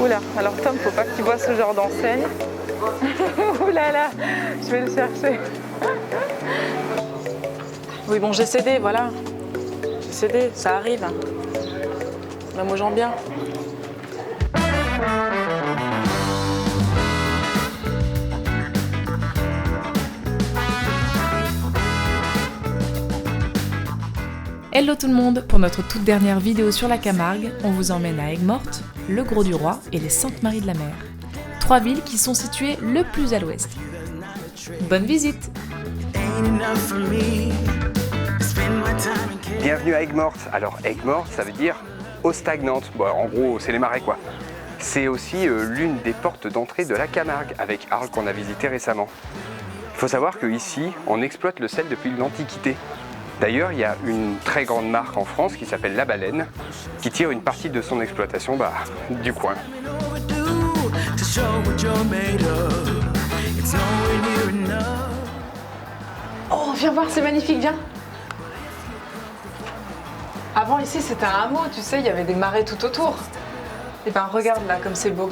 Oula, alors Tom, faut pas qu'il voit ce genre d'enseigne. Oula là, je vais le chercher. Oui, bon, j'ai cédé, voilà. J'ai cédé, ça arrive. Même aux gens bien. Hello tout le monde! Pour notre toute dernière vidéo sur la Camargue, on vous emmène à Aigues-Mortes, le Grau-du-Roi et les Saintes-Maries-de-la-Mer. 3 villes qui sont situées le plus à l'ouest. Bonne visite! Bienvenue à Aigues-Mortes. Alors Aigues-Mortes, ça veut dire eau stagnante. Bon, en gros, c'est les marais quoi. C'est aussi l'une des portes d'entrée de la Camargue, avec Arles qu'on a visité récemment. Il faut savoir qu'ici, on exploite le sel depuis l'Antiquité. D'ailleurs, il y a une très grande marque en France qui s'appelle La Baleine, qui tire une partie de son exploitation du coin. Oh, viens voir, c'est magnifique, viens. Avant, ici, c'était un hameau, tu sais, il y avait des marais tout autour. Et ben, regarde là, comme c'est beau.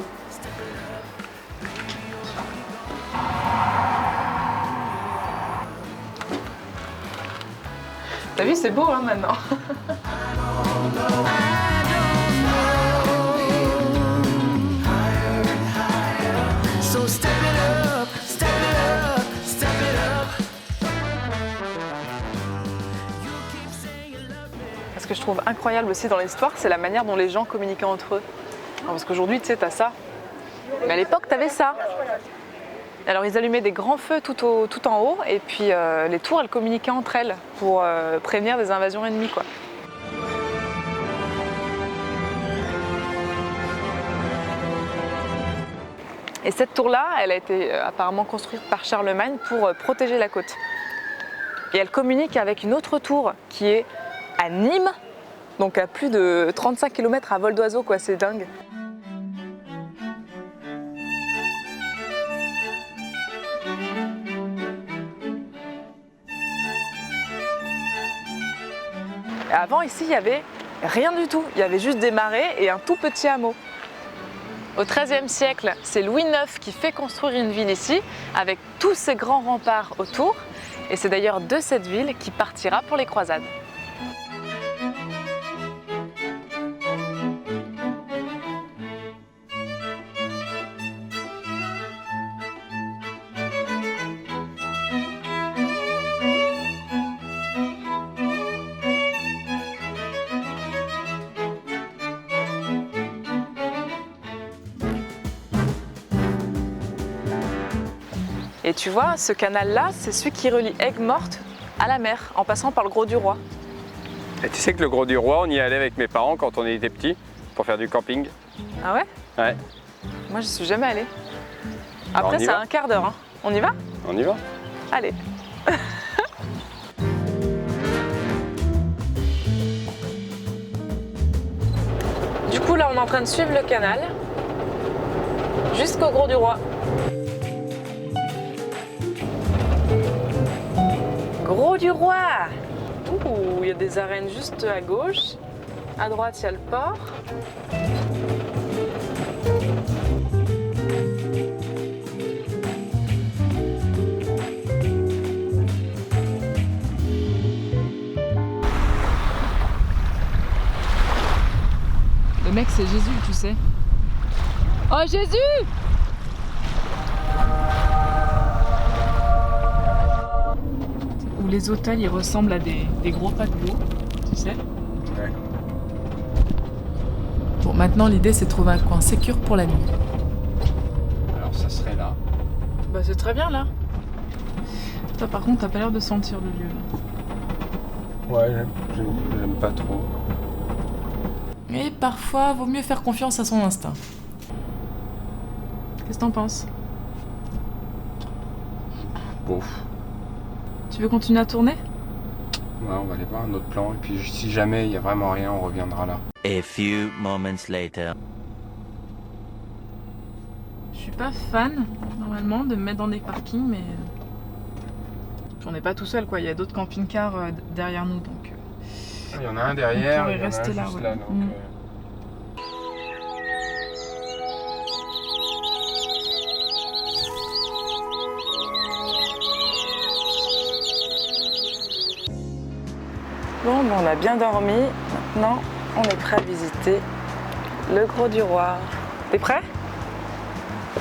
T'as vu, c'est beau, hein, maintenant. Ce que je trouve incroyable aussi dans l'histoire, c'est la manière dont les gens communiquaient entre eux. Alors, parce qu'aujourd'hui, tu sais, t'as ça. Mais à l'époque, t'avais ça. Alors, ils allumaient des grands feux tout en haut, et puis les tours, elles communiquaient entre elles pour prévenir des invasions ennemies, quoi. Et cette tour-là, elle a été apparemment construite par Charlemagne pour protéger la côte. Et elle communique avec une autre tour qui est à Nîmes, donc à plus de 35 km à vol d'oiseau, quoi, c'est dingue. Et avant, ici, il n'y avait rien du tout, il y avait juste des marais et un tout petit hameau. Au XIIIe siècle, c'est Louis IX qui fait construire une ville ici, avec tous ces grands remparts autour, et c'est d'ailleurs de cette ville qu'il partira pour les croisades. Et tu vois, ce canal-là, c'est celui qui relie Aigues-Mortes à la mer, en passant par le Grau-du-Roi. Et tu sais que le Grau-du-Roi, on y allait avec mes parents quand on était petits, pour faire du camping. Ah ouais? Ouais. Moi, je suis jamais allée. Après, c'est un quart d'heure. Hein. On y va? On y va. Allez. Du coup, là, on est en train de suivre le canal jusqu'au Grau-du-Roi. Grau-du-Roi! Ouh, il y a des arènes juste à gauche. À droite, il y a le port. Le mec, c'est Jésus, tu sais. Oh, Jésus! Où les hôtels, ils ressemblent à des gros paquebots, tu sais. Ouais. Bon, maintenant l'idée c'est de trouver un coin sécure pour la nuit. Alors ça serait là. Bah c'est très bien là. Toi par contre, t'as pas l'air de sentir le lieu là. Ouais, j'aime pas trop. Et parfois, vaut mieux faire confiance à son instinct. Qu'est-ce que t'en penses? Bof. Tu veux continuer à tourner? Ouais, on va aller voir un autre plan, et puis si jamais il y a vraiment rien, on reviendra là. A few moments later. Je suis pas fan, normalement, de me mettre dans des parkings, mais... Puis on n'est pas tout seul, quoi. Il y a d'autres camping-cars derrière nous, donc... Il y en a un derrière, on pourrait il y en a un rester là, juste ouais. là, donc... On a bien dormi. Maintenant, on est prêt à visiter le Grau du Roi. T'es prêt?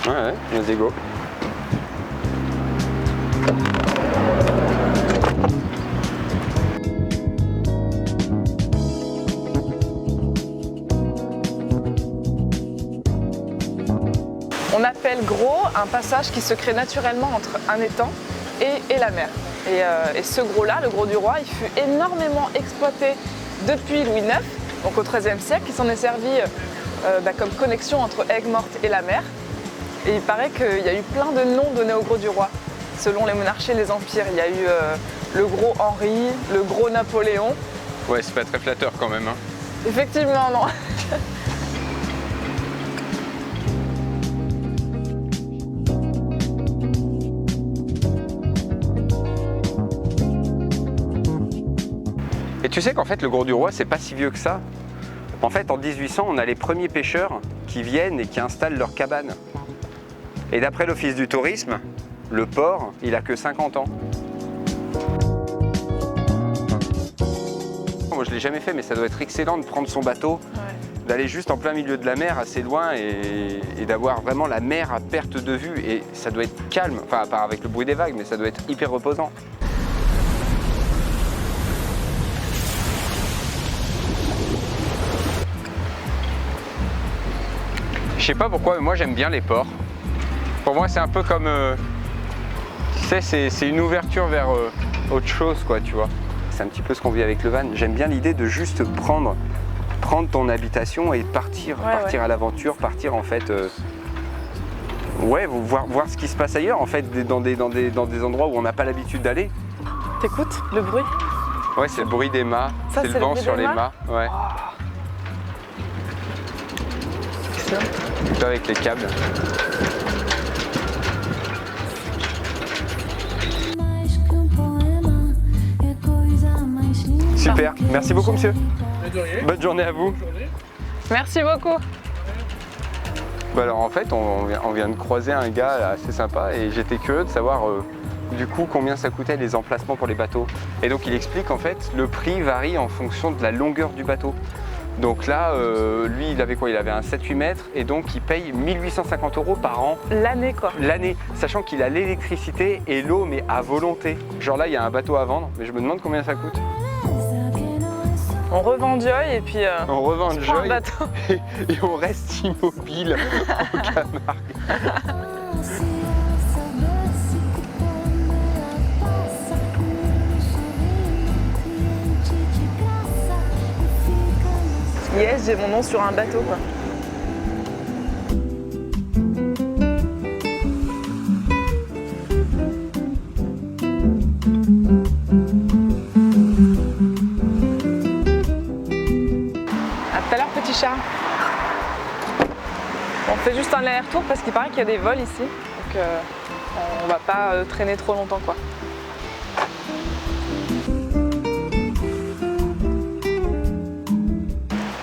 Ouais, vas-y, go. On appelle Grau un passage qui se crée naturellement entre un étang et la mer. Et ce Grau-là, le Grau du Roi, il fut énormément exploité depuis Louis IX, donc au XIIIe siècle. Il s'en est servi comme connexion entre Aigues-Mortes et la mer. Et il paraît qu'il y a eu plein de noms donnés au Grau du Roi, selon les monarchies et les empires. Il y a eu le Gros Henri, le Gros Napoléon. Ouais, c'est pas très flatteur quand même. Hein. Effectivement, non. Et tu sais qu'en fait, le Grau du Roi, c'est pas si vieux que ça. En fait, en 1800, on a les premiers pêcheurs qui viennent et qui installent leurs cabanes. Et d'après l'Office du tourisme, le port, il a que 50 ans. Moi, je l'ai jamais fait, mais ça doit être excellent de prendre son bateau, d'aller juste en plein milieu de la mer, assez loin, et d'avoir vraiment la mer à perte de vue. Et ça doit être calme, enfin, à part avec le bruit des vagues, mais ça doit être hyper reposant. Je sais pas pourquoi, mais moi j'aime bien les ports. Pour moi c'est un peu comme, tu sais, c'est une ouverture vers autre chose, quoi, tu vois. C'est un petit peu ce qu'on vit avec le van. J'aime bien l'idée de juste prendre ton habitation et partir à l'aventure, partir en fait, voir ce qui se passe ailleurs, en fait, dans des endroits où on n'a pas l'habitude d'aller. T'écoutes le bruit? Ouais, c'est le bruit des mâts, c'est le vent sur les mâts. Ouais. Plutôt avec les câbles. Super, merci beaucoup monsieur. Bonne journée à vous. Merci beaucoup. Bah alors en fait on vient de croiser un gars assez sympa et j'étais curieux de savoir du coup combien ça coûtait les emplacements pour les bateaux. Et donc il explique en fait le prix varie en fonction de la longueur du bateau. Donc là, lui, il avait quoi? Il avait un 7-8 mètres et donc il paye 1850 € par an. L'année quoi. L'année, sachant qu'il a l'électricité et l'eau, mais à volonté. Genre là, il y a un bateau à vendre, mais je me demande combien ça coûte. On revend Joy et puis on revend Joy bateau. et on reste immobile en Camargue. Yes, j'ai mon nom sur un bateau quoi. À tout à l'heure petit chat. On fait juste un aller-retour parce qu'il paraît qu'il y a des vols ici. Donc on va pas traîner trop longtemps quoi.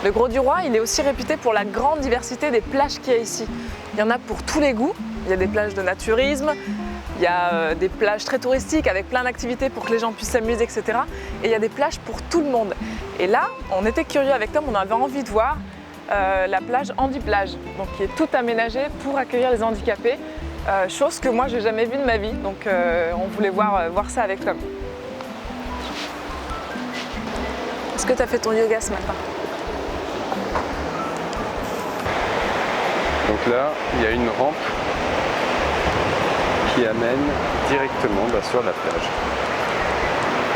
Le Grau du Roi, il est aussi réputé pour la grande diversité des plages qu'il y a ici. Il y en a pour tous les goûts. Il y a des plages de naturisme, il y a des plages très touristiques avec plein d'activités pour que les gens puissent s'amuser, etc. Et il y a des plages pour tout le monde. Et là, on était curieux avec Tom, on avait envie de voir la plage Handiplage, donc qui est toute aménagée pour accueillir les handicapés, chose que moi, je n'ai jamais vue de ma vie. Donc on voulait voir ça avec Tom. Est-ce que tu as fait ton yoga ce matin? Donc là, il y a une rampe qui amène directement sur la plage.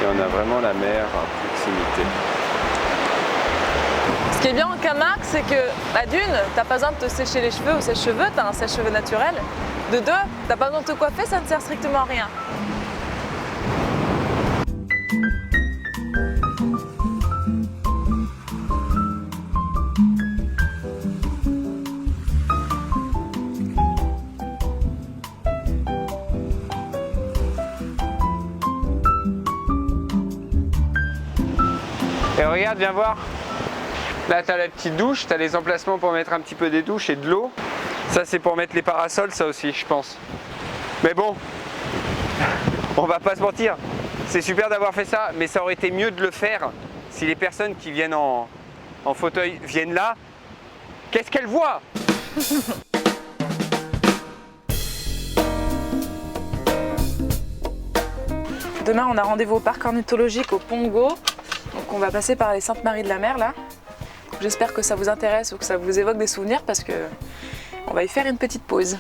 Et on a vraiment la mer à proximité. Ce qui est bien en Camargue, c'est que d'une, t'as pas besoin de te sécher les cheveux au sèche-cheveux, t'as un sèche-cheveux naturel. De deux, t'as pas besoin de te coiffer, ça ne sert strictement à rien. Et regarde, viens voir. Là, tu as la petite douche, tu as les emplacements pour mettre un petit peu des douches et de l'eau. Ça, c'est pour mettre les parasols, ça aussi, je pense. Mais bon, on va pas se mentir. C'est super d'avoir fait ça, mais ça aurait été mieux de le faire si les personnes qui viennent en fauteuil viennent là, qu'est-ce qu'elles voient? Demain, on a rendez-vous au parc ornithologique au Pongo. Donc on va passer par les Saintes Maries de la Mer là. J'espère que ça vous intéresse ou que ça vous évoque des souvenirs parce que on va y faire une petite pause.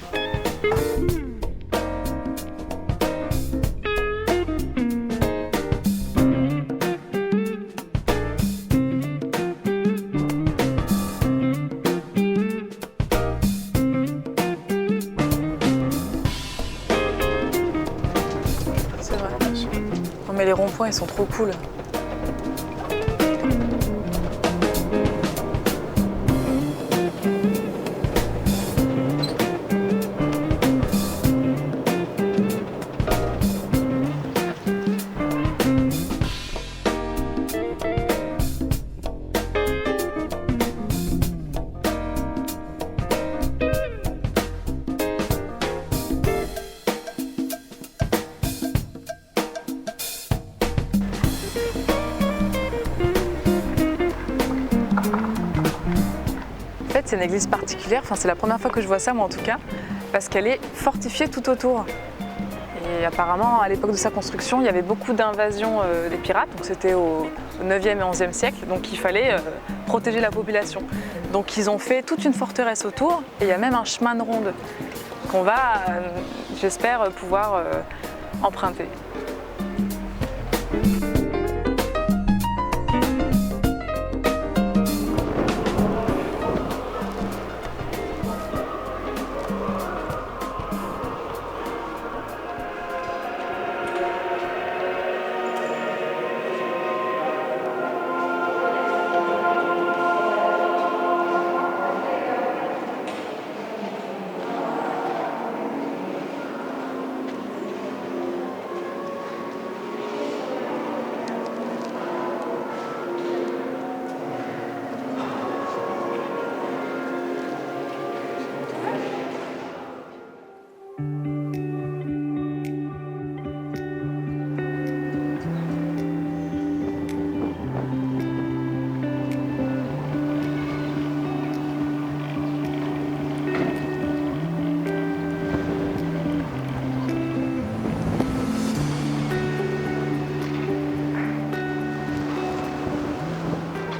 C'est vrai. Non mais les ronds-points ils sont trop cool. En fait, c'est une église particulière, enfin, c'est la première fois que je vois ça, moi en tout cas, parce qu'elle est fortifiée tout autour. Et apparemment, à l'époque de sa construction, il y avait beaucoup d'invasions des pirates, donc c'était au 9e et 11e siècle, donc il fallait protéger la population. Donc ils ont fait toute une forteresse autour, et il y a même un chemin de ronde qu'on va, j'espère, pouvoir emprunter.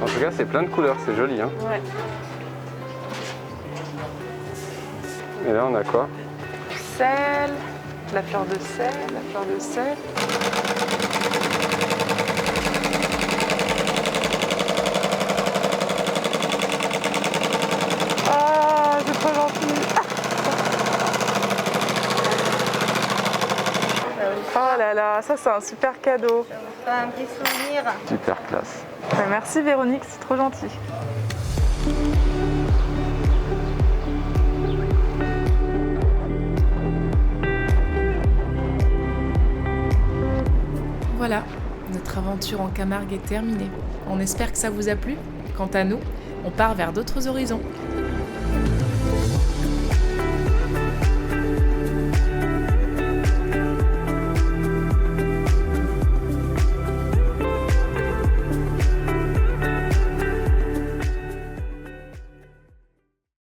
En tout cas, c'est plein de couleurs, c'est joli. Hein. Ouais. Et là, on a quoi? Sel, la fleur de sel, la fleur de sel. Ah, c'est trop gentil. Oh là là, ça c'est un super cadeau. Un petit souvenir. Super classe. Merci Véronique, c'est trop gentil. Voilà, notre aventure en Camargue est terminée. On espère que ça vous a plu. Quant à nous, on part vers d'autres horizons.